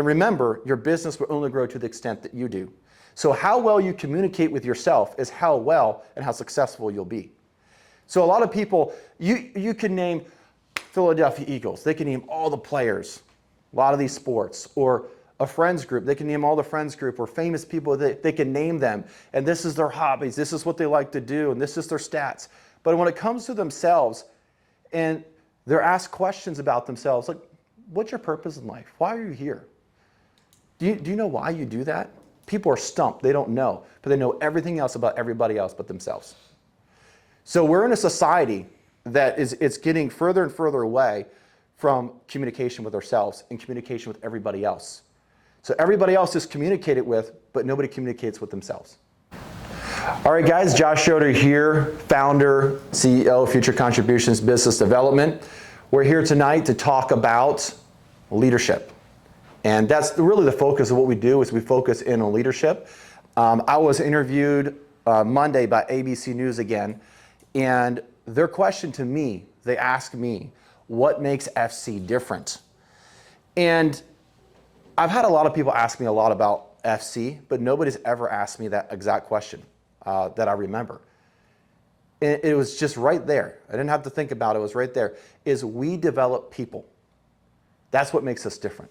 And remember, your business will only grow to the extent that you do. So how well you communicate with yourself is how well and how successful you'll be. So a lot of people, you can name Philadelphia Eagles. They can name all the players, a lot of these sports, or a friends group. They can name all the friends group, or famous people. They can name them. And this is their hobbies. This is what they like to do. And this is their stats. But when it comes to themselves, and they're asked questions about themselves, like, what's your purpose in life? Why are you here? Do you know why you do that? People are stumped. They don't know. But they know everything else about everybody else but themselves. So we're in a society that it's getting further and further away from communication with ourselves and communication with everybody else. So everybody else is communicated with, but nobody communicates with themselves. All right, guys, Josh Schroeder here, founder, CEO, Future Contributions Business Development. We're here tonight to talk about leadership. And that's really the focus of what we do, is we focus in on leadership. I was interviewed Monday by ABC News again, and their question to me, they asked me, what makes FC different? And I've had a lot of people ask me a lot about FC, but nobody's ever asked me that exact question that I remember. It was just right there. I didn't have to think about it. It was right there. Is we develop people. That's what makes us different.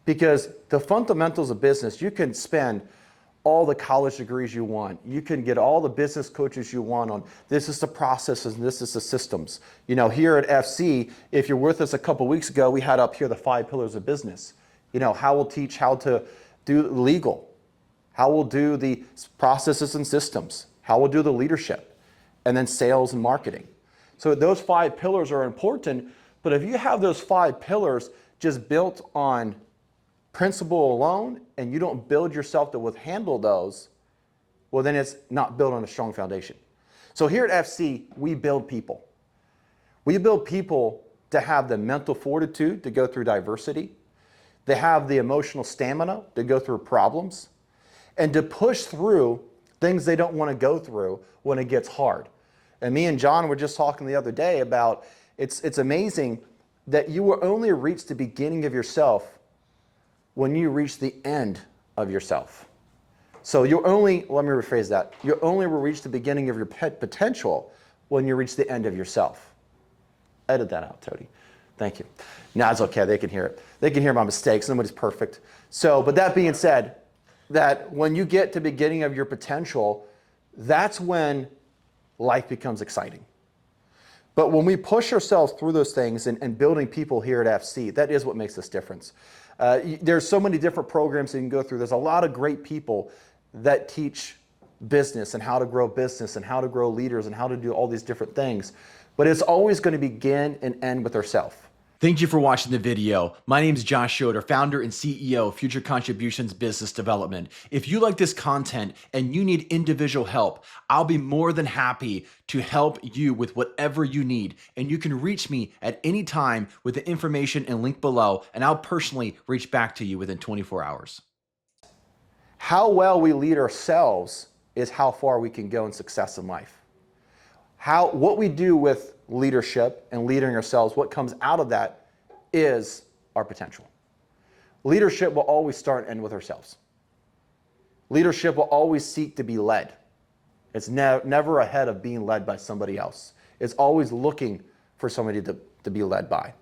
Because the fundamentals of business, you can spend all the college degrees you want. You can get all the business coaches you want on this is the processes and this is the systems. You know, here at FC, if you're with us a couple weeks ago, we had up here the 5 pillars of business. You know, how we'll teach how to do legal, how we'll do the processes and systems, how we'll do the leadership, and then sales and marketing. So those 5 pillars are important, but if you have those 5 pillars just built on principle alone, and you don't build yourself to handle those, well, then it's not built on a strong foundation. So here at FC, we build people. We build people to have the mental fortitude to go through diversity. They have the emotional stamina to go through problems and to push through things they don't want to go through when it gets hard. And me and John were just talking the other day about it's amazing that you will only reach the beginning of yourself when you reach the end of yourself. So let me rephrase that. You only will reach the beginning of your potential when you reach the end of yourself. Edit that out, Tony. Thank you. No, it's okay. They can hear it. They can hear my mistakes. Nobody's perfect. So, but that being said, that when you get to the beginning of your potential, that's when life becomes exciting. But when we push ourselves through those things and building people here at FC, that is what makes this difference. There's so many different programs that you can go through. There's a lot of great people that teach business and how to grow business and how to grow leaders and how to do all these different things. But it's always going to begin and end with ourselves. Thank you for watching the video. My name is Josh Schroeder, founder and CEO of Future Contributions Business Development. If you like this content and you need individual help, I'll be more than happy to help you with whatever you need. And you can reach me at any time with the information and link below, and I'll personally reach back to you within 24 hours. How well we lead ourselves is how far we can go in success in life. What we do with leadership and leading ourselves, what comes out of that is our potential. Leadership will always start and end with ourselves. Leadership will always seek to be led. It's never ahead of being led by somebody else. It's always looking for somebody to be led by.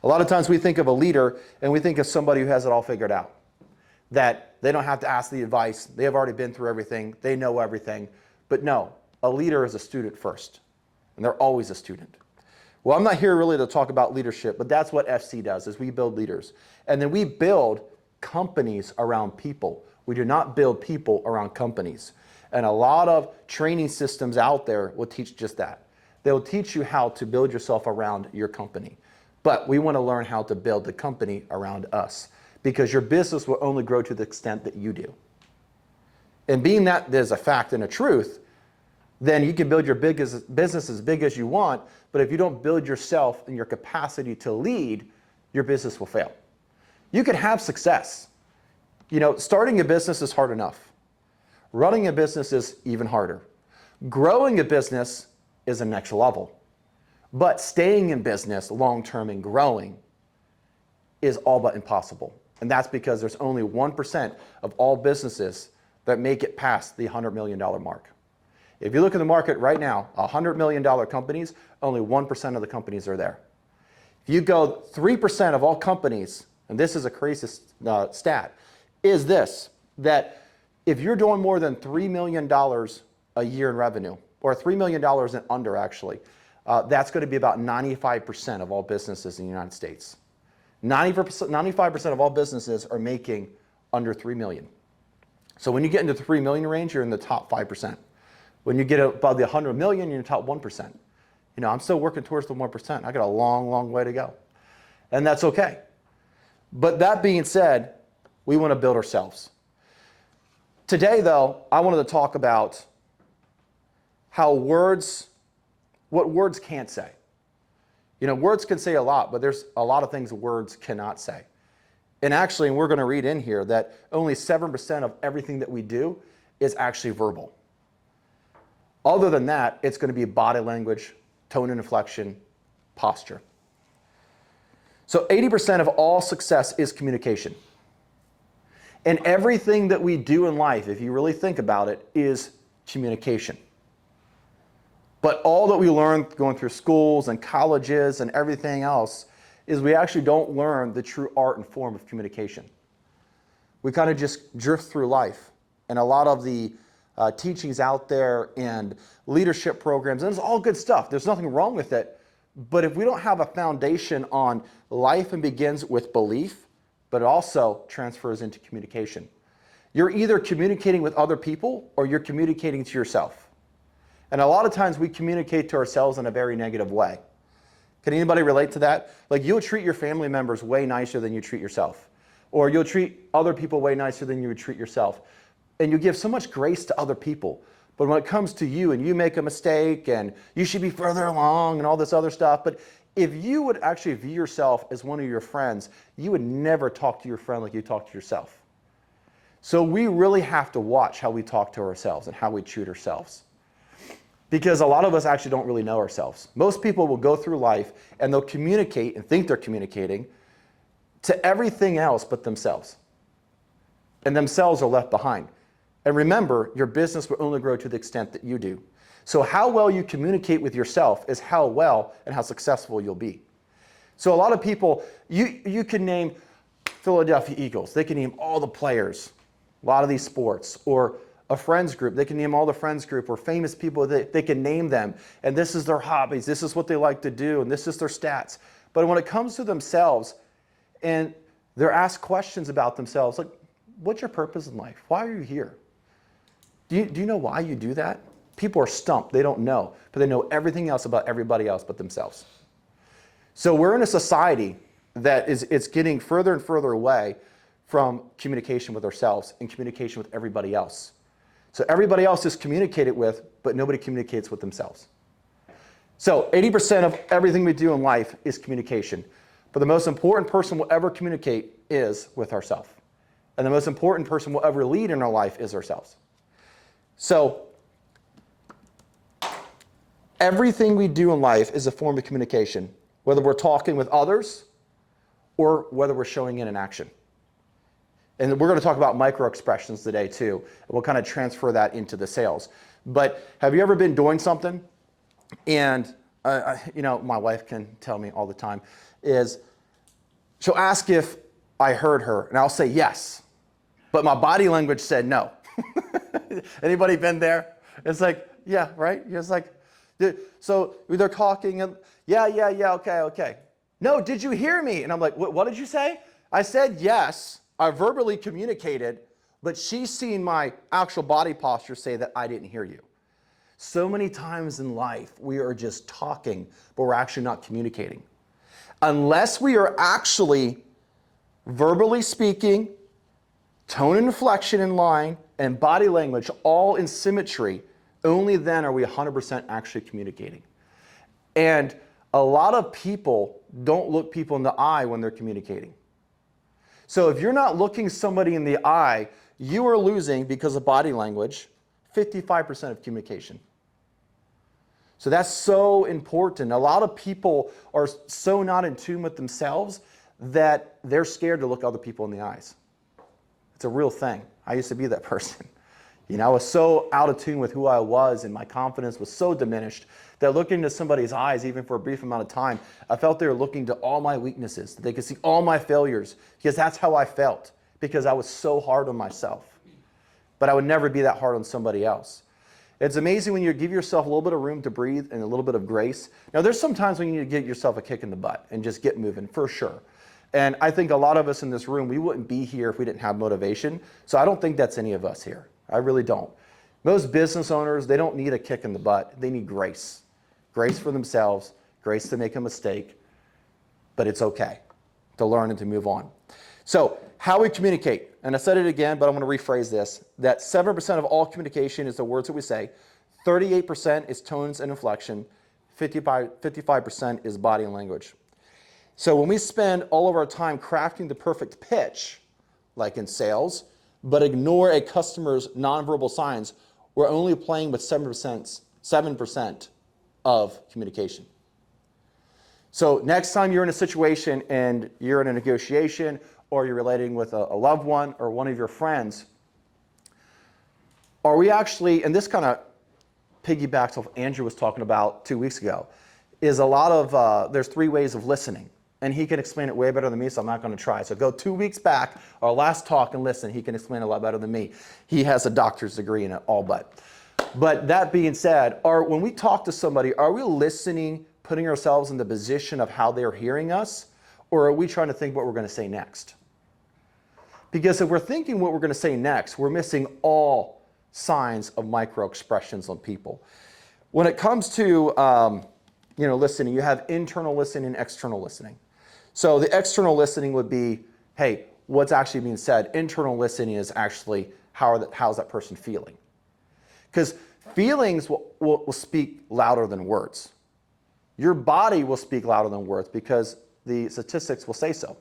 A lot of times we think of a leader and we think of somebody who has it all figured out, that they don't have to ask the advice. They have already been through everything. They know everything. But no, a leader is a student first, and they're always a student. Well, I'm not here really to talk about leadership, but that's what FC does, is we build leaders. And then we build companies around people. We do not build people around companies. And a lot of training systems out there will teach just that. They'll teach you how to build yourself around your company. But we want to learn how to build the company around us, because your business will only grow to the extent that you do. And being that there's a fact and a truth, then you can build your business as big as you want, but if you don't build yourself and your capacity to lead, your business will fail. You can have success. You know, starting a business is hard enough. Running a business is even harder. Growing a business is the next level. But staying in business long-term and growing is all but impossible. And that's because there's only 1% of all businesses that make it past the $100 million mark. If you look at the market right now, $100 million companies, only 1% of the companies are there. If you go 3% of all companies, and this is a crazy stat, is this, that if you're doing more than $3 million a year in revenue, or $3 million and under actually, that's going to be about 95% of all businesses in the United States. 95% of all businesses are making under 3 million. So when you get into the 3 million range, you're in the top 5%. When you get above the 100 million, you're in the top 1%. You know, I'm still working towards the 1%. I got a long, long way to go. And that's okay. But that being said, we want to build ourselves. Today, though, I wanted to talk about how what words can't say. You know, words can say a lot, but there's a lot of things words cannot say. And actually, we're going to read in here that only 7% of everything that we do is actually verbal. Other than that, it's going to be body language, tone and inflection, posture. So 80% of all success is communication. And everything that we do in life, if you really think about it, is communication. But all that we learn going through schools and colleges and everything else is we actually don't learn the true art and form of communication. We kind of just drift through life. And a lot of the teachings out there and leadership programs, and it's all good stuff. There's nothing wrong with it. But if we don't have a foundation on life and begins with belief, but it also transfers into communication. You're either communicating with other people or you're communicating to yourself. And a lot of times we communicate to ourselves in a very negative way. Can anybody relate to that? Like you'll treat your family members way nicer than you treat yourself. Or you'll treat other people way nicer than you would treat yourself. And you give so much grace to other people. But when it comes to you and you make a mistake and you should be further along and all this other stuff, but if you would actually view yourself as one of your friends, you would never talk to your friend like you talk to yourself. So we really have to watch how we talk to ourselves and how we treat ourselves. Because a lot of us actually don't really know ourselves. Most people will go through life and they'll communicate and think they're communicating to everything else but themselves. And themselves are left behind. And remember, your business will only grow to the extent that you do. So how well you communicate with yourself is how well and how successful you'll be. So a lot of people, you can name Philadelphia Eagles. They can name all the players, a lot of these sports, or a friends group. They can name all the friends group, or famous people, they can name them. And this is their hobbies. This is what they like to do. And this is their stats. But when it comes to themselves, and they're asked questions about themselves, like, what's your purpose in life? Why are you here? Do you know why you do that? People are stumped. They don't know. But they know everything else about everybody else but themselves. So we're in a society that it's getting further and further away from communication with ourselves and communication with everybody else. So everybody else is communicated with, but nobody communicates with themselves. So 80% of everything we do in life is communication. But the most important person we'll ever communicate is with ourselves. And the most important person we'll ever lead in our life is ourselves. So everything we do in life is a form of communication, whether we're talking with others or whether we're showing it in action. And we're going to talk about microexpressions today too. And we'll kind of transfer that into the sales. But have you ever been doing something and, you know, my wife can tell me all the time, is she'll ask if I heard her and I'll say yes, but my body language said no. Anybody been there? It's like, yeah, right? It's like, so they're talking and yeah, okay. No, did you hear me? And I'm like, what did you say? I said yes. I verbally communicated, but she's seen my actual body posture say that I didn't hear you. So many times in life, we are just talking, but we're actually not communicating. Unless we are actually verbally speaking, tone and inflection in line, and body language all in symmetry, only then are we 100% actually communicating. And a lot of people don't look people in the eye when they're communicating. So if you're not looking somebody in the eye, you are losing, because of body language, 55% of communication. So that's so important. A lot of people are so not in tune with themselves that they're scared to look other people in the eyes. It's a real thing. I used to be that person. I was so out of tune with who I was, and my confidence was so diminished that looking into somebody's eyes, even for a brief amount of time, I felt they were looking to all my weaknesses, that they could see all my failures, because that's how I felt, because I was so hard on myself. But I would never be that hard on somebody else. It's amazing when you give yourself a little bit of room to breathe and a little bit of grace. Now, there's some times when you need to give yourself a kick in the butt and just get moving, for sure. And I think a lot of us in this room, we wouldn't be here if we didn't have motivation. So I don't think that's any of us here. I really don't. Most business owners, they don't need a kick in the butt. They need grace. Grace for themselves, grace to make a mistake, but it's okay to learn and to move on. So how we communicate, and I said it again, but I'm going to rephrase this, that 7% of all communication is the words that we say, 38% is tones and inflection, 55% is body and language. So when we spend all of our time crafting the perfect pitch, like in sales, but ignore a customer's nonverbal signs, we're only playing with 7% of communication. So next time you're in a situation and you're in a negotiation or you're relating with a loved one or one of your friends, are we actually, and this kind of piggybacks off Andrew was talking about 2 weeks ago, is a lot of, there's 3 ways of listening. And he can explain it way better than me, so I'm not going to try. So go 2 weeks back, our last talk, and listen. He can explain it a lot better than me. He has a doctor's degree in it, all but. But that being said, when we talk to somebody, are we listening, putting ourselves in the position of how they're hearing us, or are we trying to think what we're going to say next? Because if we're thinking what we're going to say next, we're missing all signs of micro-expressions on people. When it comes to listening, you have internal listening and external listening. So the external listening would be, hey, what's actually being said? Internal listening is actually how's that person feeling? Because feelings will speak louder than words. Your body will speak louder than words because the statistics will say so.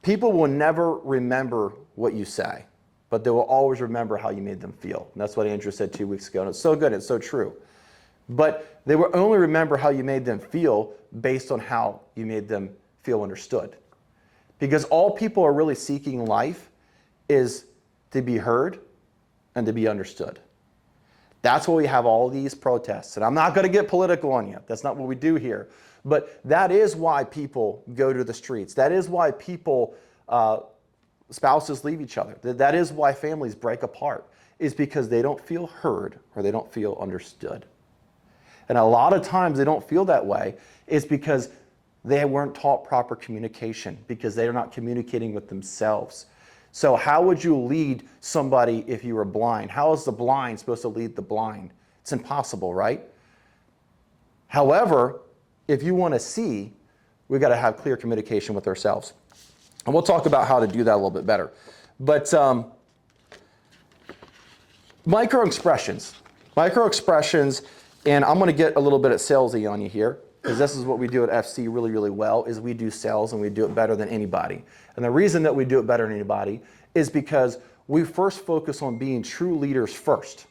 People will never remember what you say, but they will always remember how you made them feel. And that's what Andrew said 2 weeks ago, and it's so good, it's so true. But they will only remember how you made them feel based on how you made them feel understood. Because all people are really seeking in life is to be heard and to be understood. That's why we have all these protests. And I'm not going to get political on you. That's not what we do here. But that is why people go to the streets. That is why people, spouses leave each other. That is why families break apart, is because they don't feel heard or they don't feel understood. And a lot of times they don't feel that way is because they weren't taught proper communication, because they are not communicating with themselves. So how would you lead somebody if you were blind? How is the blind supposed to lead the blind? It's impossible, right? However, if you want to see, we've got to have clear communication with ourselves. And we'll talk about how to do that a little bit better. But micro-expressions, and I'm going to get a little bit of salesy on you here, because this is what we do at FC really, really well, is we do sales and we do it better than anybody. And the reason that we do it better than anybody is because we first focus on being true leaders first.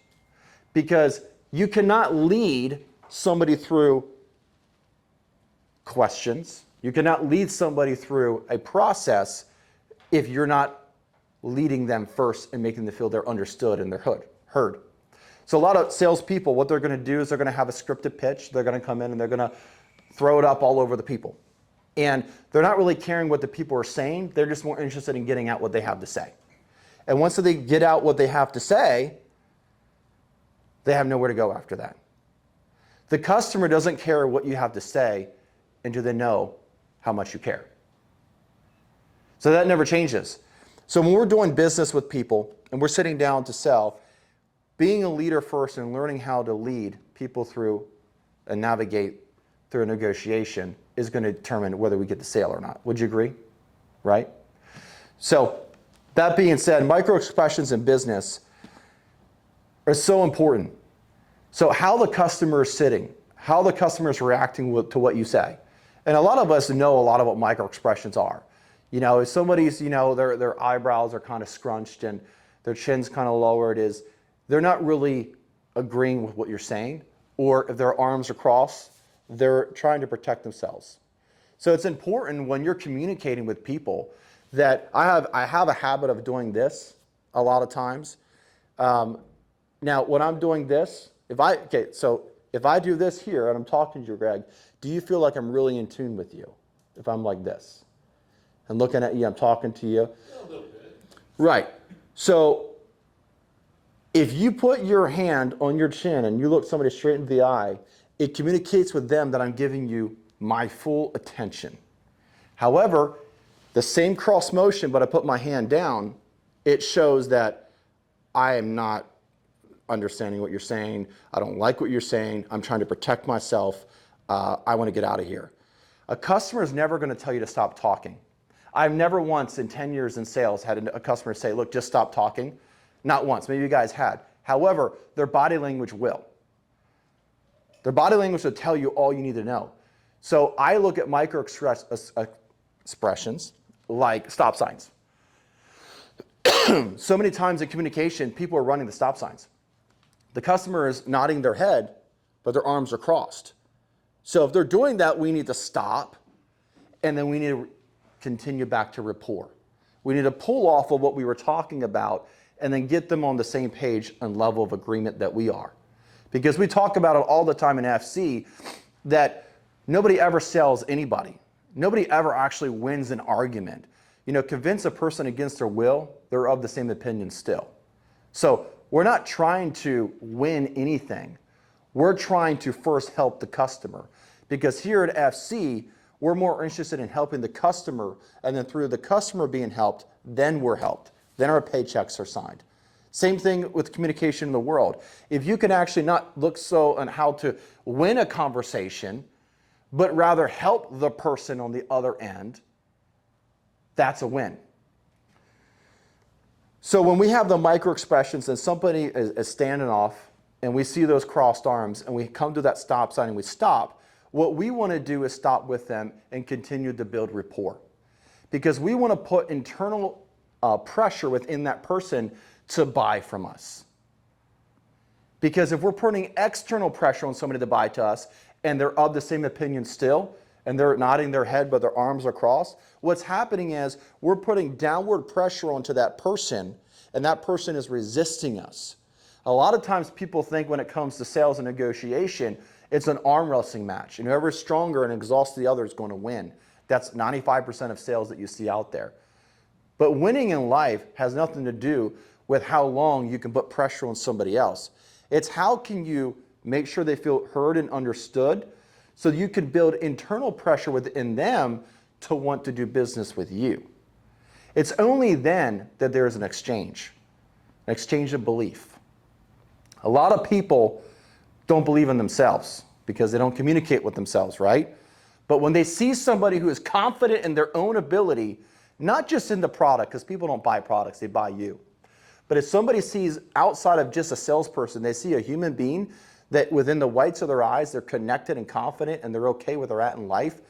Because you cannot lead somebody through questions. You cannot lead somebody through a process if you're not leading them first and making them feel they're understood and they're heard. So a lot of salespeople, what they're going to do is they're going to have a scripted pitch. They're going to come in and they're going to throw it up all over the people. And they're not really caring what the people are saying. They're just more interested in getting out what they have to say. And once they get out what they have to say, they have nowhere to go after that. The customer doesn't care what you have to say, and do they know how much you care? So that never changes. So when we're doing business with people and we're sitting down to sell, being a leader first and learning how to lead people through and navigate through a negotiation is going to determine whether we get the sale or not. Would you agree? Right? So that being said, micro-expressions in business are so important. So how the customer is sitting, how the customer is reacting to what you say. And a lot of us know a lot of what micro-expressions are. You know, if somebody's, their eyebrows are kind of scrunched and their chin's kind of lowered, they're not really agreeing with what you're saying. Or if their arms are crossed, they're trying to protect themselves. So it's important when you're communicating with people that I have a habit of doing this a lot of times. Now, when I'm doing this, if I do this here and I'm talking to you, Greg, do you feel like I'm really in tune with you? If I'm like this and looking at you, I'm talking to you. A little bit. Right. So if you put your hand on your chin and you look somebody straight into the eye, it communicates with them that I'm giving you my full attention. However, the same cross motion, but I put my hand down, it shows that I am not understanding what you're saying. I don't like what you're saying. I'm trying to protect myself. I want to get out of here. A customer is never going to tell you to stop talking. I've never once in 10 years in sales had a customer say, look, just stop talking. Not once. Maybe you guys had. However, their body language will. Their body language will tell you all you need to know. So I look at microexpressions like stop signs. So many times in communication, people are running the stop signs. The customer is nodding their head, but their arms are crossed. So if they're doing that, we need to stop, and then we need to continue back to rapport. We need to pull off of what we were talking about and then get them on the same page and level of agreement that we are. Because we talk about it all the time in FC that nobody ever sells anybody. Nobody ever actually wins an argument. You know, convince a person against their will, they're of the same opinion still. So we're not trying to win anything. We're trying to first help the customer. Because here at FC, we're more interested in helping the customer, and then through the customer being helped, then we're helped. Then our paychecks are signed. Same thing with communication in the world. If you can actually not look so on how to win a conversation, but rather help the person on the other end, that's a win. So when we have the micro expressions and somebody is standing off and we see those crossed arms and we come to that stop sign and we stop, what we want to do is stop with them and continue to build rapport. Because we want to put internal pressure within that person to buy from us. Because if we're putting external pressure on somebody to buy to us and they're of the same opinion still, and they're nodding their head but their arms are crossed, what's happening is we're putting downward pressure onto that person, and that person is resisting us. A lot of times people think when it comes to sales and negotiation, it's an arm wrestling match, and whoever's stronger and exhausts the other is going to win. That's 95% of sales that you see out there. But winning in life has nothing to do with how long you can put pressure on somebody else. It's how can you make sure they feel heard and understood, so you can build internal pressure within them to want to do business with you. It's only then that there is an exchange of belief. A lot of people don't believe in themselves because they don't communicate with themselves, right? But when they see somebody who is confident in their own ability, not just in the product, because people don't buy products, they buy you. But if somebody sees outside of just a salesperson, they see a human being that within the whites of their eyes, they're connected and confident and they're okay where they're at in life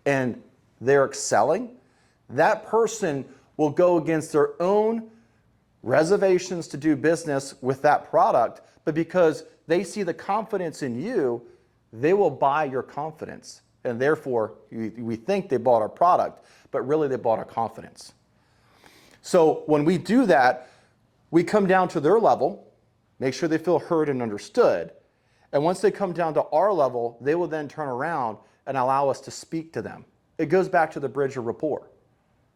and they're excelling, that person will go against their own reservations to do business with that product, but because they see the confidence in you, they will buy your confidence. And therefore, we think they bought our product, but really they bought our confidence. So when we do that, we come down to their level, make sure they feel heard and understood. And once they come down to our level, they will then turn around and allow us to speak to them. It goes back to the bridge of rapport.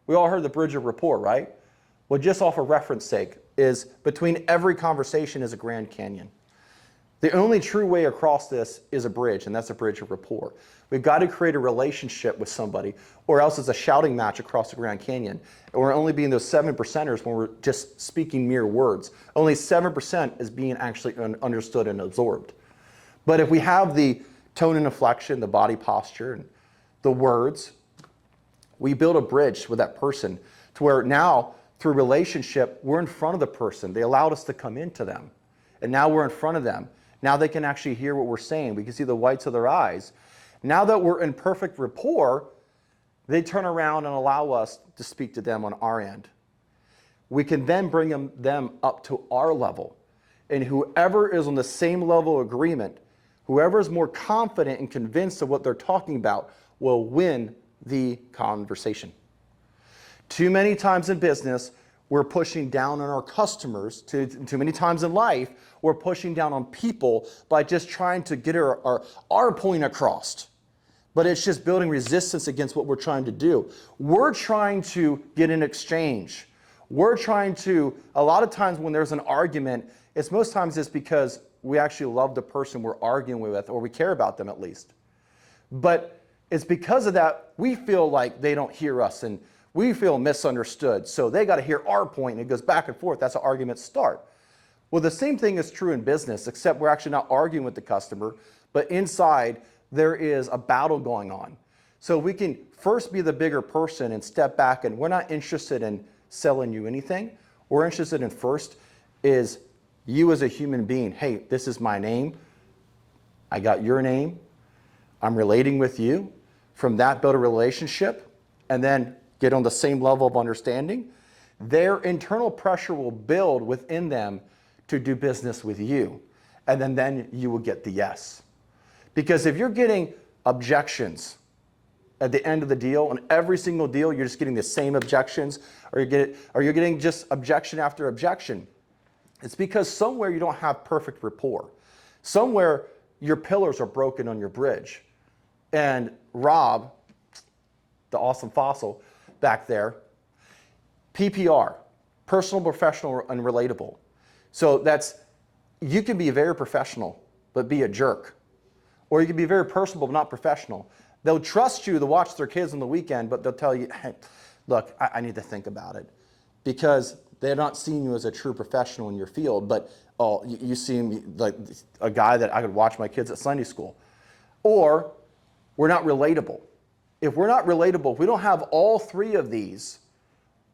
We all heard the bridge of rapport, right? Well, just off of reference sake, is between every conversation is a Grand Canyon. The only true way across this is a bridge, and that's a bridge of rapport. We've got to create a relationship with somebody, or else it's a shouting match across the Grand Canyon. And we're only being those 7%ers when we're just speaking mere words. Only 7% is being actually understood and absorbed. But if we have the tone and inflection, the body posture, and the words, we build a bridge with that person to where now, through relationship, we're in front of the person. They allowed us to come into them. And now we're in front of them. Now they can actually hear what we're saying. We can see the whites of their eyes. Now that we're in perfect rapport, they turn around and allow us to speak to them on our end. We can then bring them up to our level. And whoever is on the same level of agreement, whoever is more confident and convinced of what they're talking about will win the conversation. Too many times in business, we're pushing down on our customers. Too many times in life, we're pushing down on people by just trying to get our point across. But it's just building resistance against what we're trying to do. We're trying to get an exchange. We're trying to, a lot of times when there's an argument, it's most times it's because we actually love the person we're arguing with, or we care about them at least. But it's because of that, we feel like they don't hear us and we feel misunderstood. So they got to hear our point, and it goes back and forth. That's how arguments start. Well, the same thing is true in business, except we're actually not arguing with the customer, but inside there is a battle going on. So we can first be the bigger person and step back, and we're not interested in selling you anything. We're interested in first is you as a human being. Hey, this is my name. I got your name. I'm relating with you. From that, build a relationship, and then get on the same level of understanding. Their internal pressure will build within them to do business with you. And then you will get the yes. Because if you're getting objections at the end of the deal, on every single deal, you're just getting the same objections, or you're getting just objection after objection, it's because somewhere you don't have perfect rapport. Somewhere your pillars are broken on your bridge. And Rob, the awesome fossil back there, PPR, personal, professional, and relatable. So that's, you can be very professional, but be a jerk. Or you can be very personable, but not professional. They'll trust you to watch their kids on the weekend, but they'll tell you, hey, look, I need to think about it. Because they're not seeing you as a true professional in your field, but you seem like a guy that I could watch my kids at Sunday school. Or we're not relatable. If we're not relatable, if we don't have all three of these,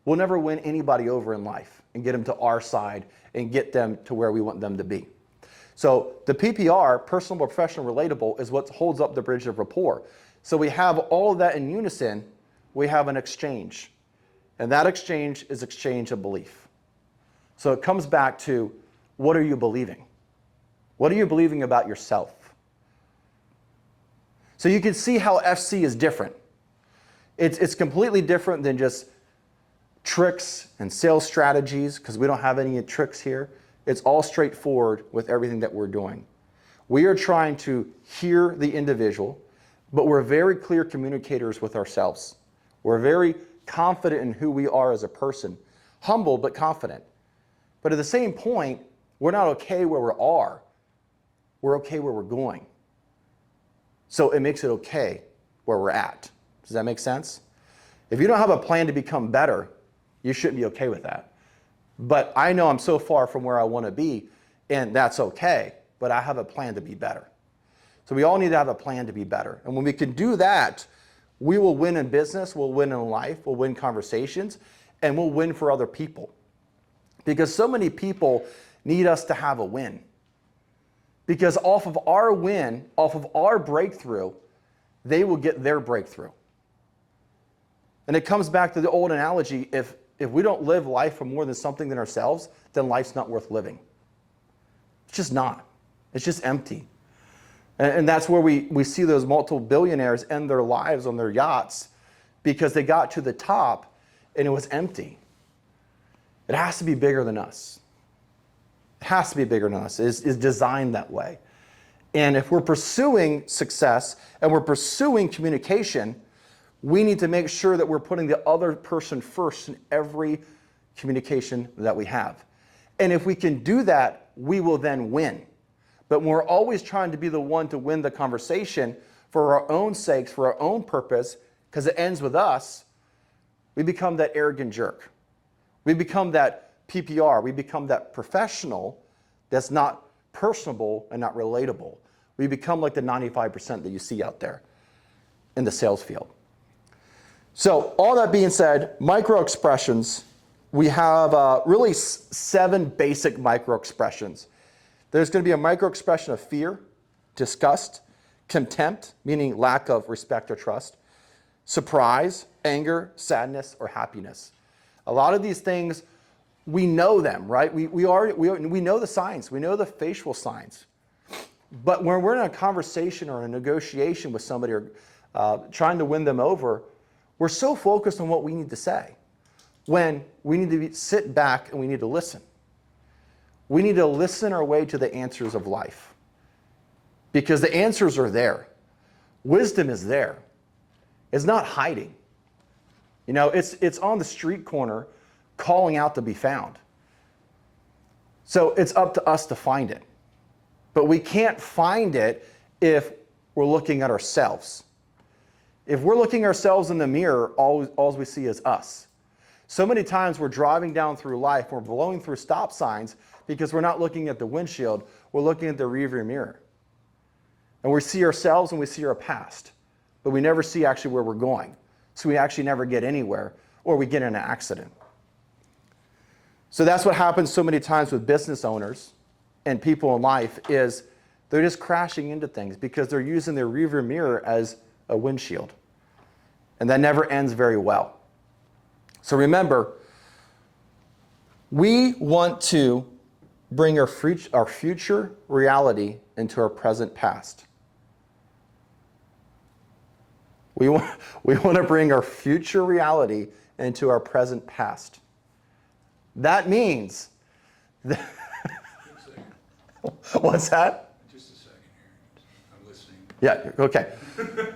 we'll never win anybody over in life and get them to our side and get them to where we want them to be. So the PPR, personal, professional, relatable, is what holds up the bridge of rapport. So we have all of that in unison, we have an exchange. And that exchange is exchange of belief. So it comes back to, what are you believing? What are you believing about yourself? So you can see how FC is different. It's completely different than just tricks and sales strategies, because we don't have any tricks here. It's all straightforward with everything that we're doing. We are trying to hear the individual, but we're very clear communicators with ourselves. We're very confident in who we are as a person, humble but confident. But at the same point, we're not okay where we are. We're okay where we're going. So it makes it okay where we're at. Does that make sense? If you don't have a plan to become better, you shouldn't be okay with that. But I know I'm so far from where I want to be, and that's okay, but I have a plan to be better. So we all need to have a plan to be better. And when we can do that, we will win in business, we'll win in life, we'll win conversations, and we'll win for other people. Because so many people need us to have a win. Because off of our win, off of our breakthrough, they will get their breakthrough. And it comes back to the old analogy, if we don't live life for more than something than ourselves, then life's not worth living. It's just not. It's just empty. And that's where we see those multiple billionaires end their lives on their yachts, because they got to the top and it was empty. It has to be bigger than us. It has to be bigger than us. It's designed that way. And if we're pursuing success and we're pursuing communication, we need to make sure that we're putting the other person first in every communication that we have. And if we can do that, we will then win. But when we're always trying to be the one to win the conversation for our own sakes, for our own purpose, because it ends with us, we become that arrogant jerk. We become that PPR. We become that professional that's not personable and not relatable. We become like the 95% that you see out there in the sales field. So all that being said, microexpressions, we have really 7 basic microexpressions. There's going to be a microexpression of fear, disgust, contempt, meaning lack of respect or trust, surprise, anger, sadness, or happiness. A lot of these things, we know them, right? We know the signs. We know the facial signs. But when we're in a conversation or a negotiation with somebody or trying to win them over, we're so focused on what we need to say when we need to sit back and we need to listen. We need to listen our way to the answers of life because the answers are there. Wisdom is there. It's not hiding. You know, it's on the street corner calling out to be found. So it's up to us to find it. But we can't find it if we're looking at ourselves. If we're looking ourselves in the mirror, all we see is us. So many times we're driving down through life, we're blowing through stop signs because we're not looking at the windshield, we're looking at the rearview mirror. And we see ourselves and we see our past, but we never see actually where we're going. So we actually never get anywhere, or we get in an accident. So that's what happens so many times with business owners and people in life is they're just crashing into things because they're using their rearview mirror as a windshield. And that never ends very well. So remember, we want to bring our future reality into our present past. We want to bring our future reality into our present past. That means that what's that? Just a second here. I'm listening. Yeah, okay.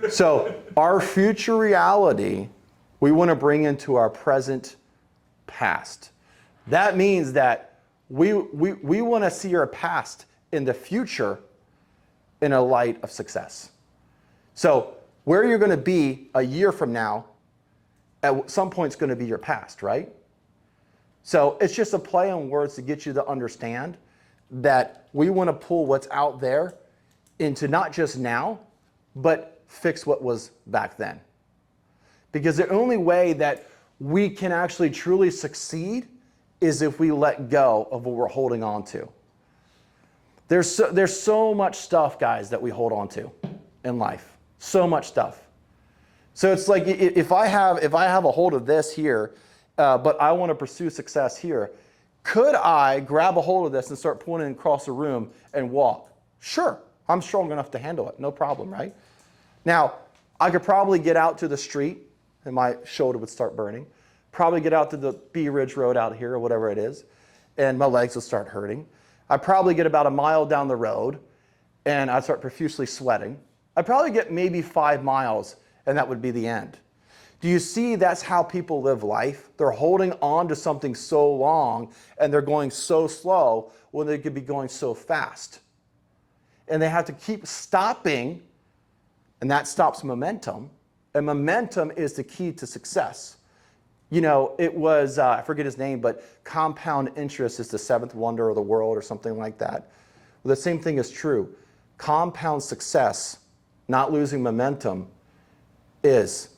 So our future reality, we want to bring into our present past. That means that we want to see our past in the future in a light of success. So where you're going to be a year from now, at some point it's going to be your past, right? So it's just a play on words to get you to understand that we want to pull what's out there into not just now, but fix what was back then. Because the only way that we can actually truly succeed is if we let go of what we're holding on to. There's so much stuff, guys, that we hold on to in life. So much stuff. So it's like if I have a hold of this here, but I want to pursue success here, could I grab a hold of this and start pulling it across the room and walk? Sure, I'm strong enough to handle it, no problem, right? Now, I could probably get out to the street and my shoulder would start burning. Probably get out to the Bee Ridge Road out here or whatever it is, and my legs will start hurting. I'd probably get about a mile down the road and I'd start profusely sweating. I'd probably get maybe 5 miles and that would be the end. Do you see that's how people live life? They're holding on to something so long and they're going so slow when they could be going so fast. And they have to keep stopping, and that stops momentum. And momentum is the key to success. You know, it was, I forget his name, but compound interest is the seventh wonder of the world or something like that. Well, the same thing is true. Compound success, not losing momentum, is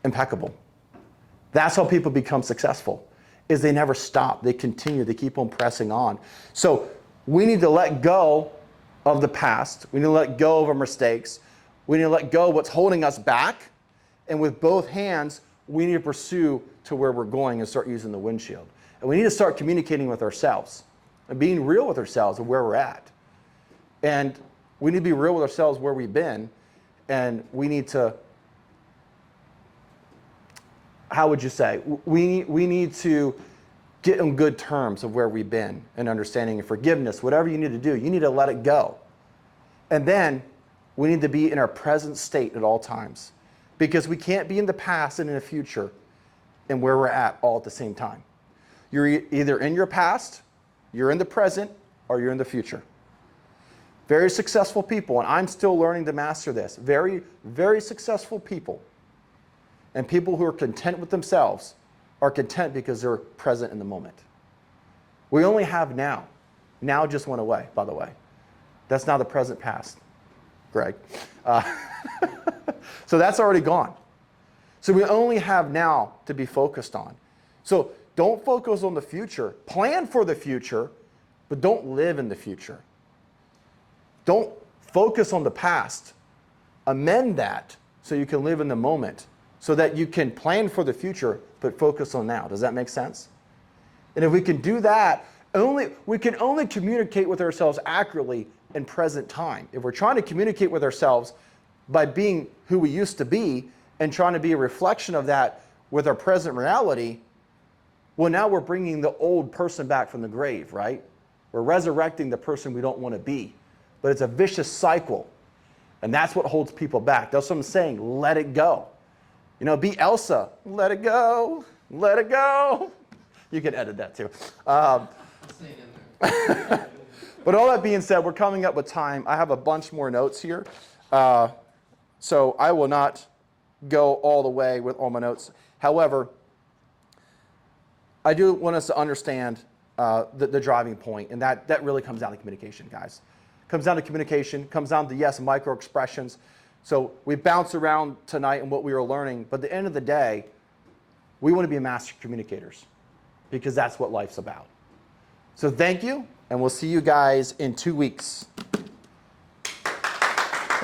impeccable. That's how people become successful, is they never stop. They continue. They keep on pressing on. So we need to let go of the past. We need to let go of our mistakes. We need to let go of what's holding us back. And with both hands, we need to pursue to where we're going and start using the windshield. And we need to start communicating with ourselves and being real with ourselves and where we're at. And we need to be real with ourselves where we've been. And we need to, how would you say? We need to get on good terms of where we've been and understanding and forgiveness. Whatever you need to do, you need to let it go. And then we need to be in our present state at all times. Because we can't be in the past and in the future and where we're at all at the same time. You're either in your past, you're in the present, or you're in the future. Very successful people, and I'm still learning to master this, very, very successful people and people who are content with themselves are content because they're present in the moment. We only have now. Now just went away, by the way. That's now the present past, Greg. So that's already gone. So we only have now to be focused on. So don't focus on the future. Plan for the future, but don't live in the future. Don't focus on the past. Amend that so you can live in the moment, so that you can plan for the future, but focus on now. Does that make sense? And if we can do that, we can only communicate with ourselves accurately in present time. If we're trying to communicate with ourselves by being who we used to be and trying to be a reflection of that with our present reality, well, now we're bringing the old person back from the grave, right? We're resurrecting the person we don't want to be. But it's a vicious cycle. And that's what holds people back. That's what I'm saying. Let it go. You know, be Elsa. Let it go. Let it go. You can edit that too. But all that being said, we're coming up with time. I have a bunch more notes here. So I will not go all the way with all my notes. However, I do want us to understand the driving point, and that really comes down to communication, guys. Comes down to communication, comes down to, yes, micro-expressions. So we bounce around tonight and what we were learning, but at the end of the day, we want to be master communicators because that's what life's about. So thank you, and we'll see you guys in 2 weeks.